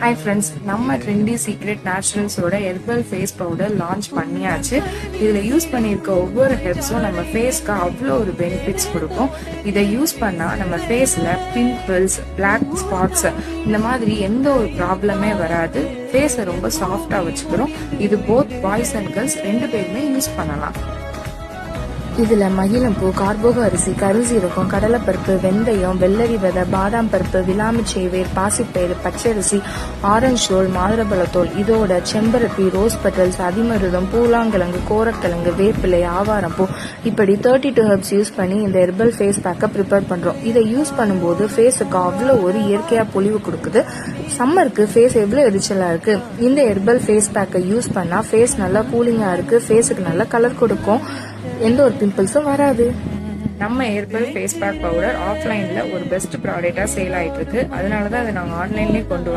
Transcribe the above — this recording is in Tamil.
ஹாய் ஃப்ரெண்ட்ஸ், நம்ம ட்ரெண்டி சீக்ரெட் நேச்சுரல்ஸோட ஹெர்பல் ஃபேஸ் பவுடர் லான்ச் பண்ணியாச்சு. இதில் யூஸ் பண்ணியிருக்க ஒவ்வொரு ஹெர்ப்ஸும் நம்ம ஃபேஸ்க்கு அவ்வளோ ஒரு பெனிஃபிட்ஸ் கொடுக்கும். இதை யூஸ் பண்ணால் நம்ம ஃபேஸில் பிம்பிள்ஸ், பிளாக் ஸ்பாட்ஸ் இந்த மாதிரி எந்த ஒரு ப்ராப்ளமே வராது. ஃபேஸை ரொம்ப சாஃப்டாக வச்சுக்கிறோம். இது போத் பாய்ஸ் அண்ட் கேர்ள்ஸ் ரெண்டு பேருமே யூஸ் பண்ணலாம். இதுல மகிழம்பூ, கார்போக அரிசி, கருசீரகம், கடலைப்பருப்பு, வெந்தயம், வெள்ளரி விதை, பாதாம் பருப்பு, விளாமிச்சை வேர், பாசிப்பயிறு, பச்சரிசி, ஆரஞ்சு தோல், மாதுளம்பழத்தோல், இதோட செம்பருத்தி, ரோஸ் பெட்டல்ஸ், அதிமருதம், பூலாங்கிழங்கு, கோரக்கிழங்கு, வேப்பிலை, ஆவாரம்பூ இப்படி 32 ஹெர்ப்ஸ் யூஸ் பண்ணி இந்த ஹெர்பல் ஃபேஸ் பேக்கை ப்ரிப்பேர் பண்றோம். இதை யூஸ் பண்ணும்போது ஃபேஸுக்கு அவ்வளோ ஒரு இயற்கையா பொலிவு கொடுக்குது. சம்மருக்கு ஃபேஸ் எவ்வளோ எரிச்சலா இருக்கு, இந்த ஹெர்பல் ஃபேஸ் பேக்கை யூஸ் பண்ணா ஃபேஸ் நல்லா கூலிங்கா இருக்கு, ஃபேஸுக்கு நல்ல கலர் கொடுக்கும், எந்த ஒரு பிம்பிள்ஸும் வராது. நம்ம ஹெர்பல் ஃபேஸ் பேக் பவுடர் ஆஃப்லைன்ல ஒரு பெஸ்ட் ப்ராடக்டா சேல் ஆயிட்டு இருக்கு. அதனாலதான் அதை நாங்கள் ஆன்லைன்லயே கொண்டு வந்தோம்.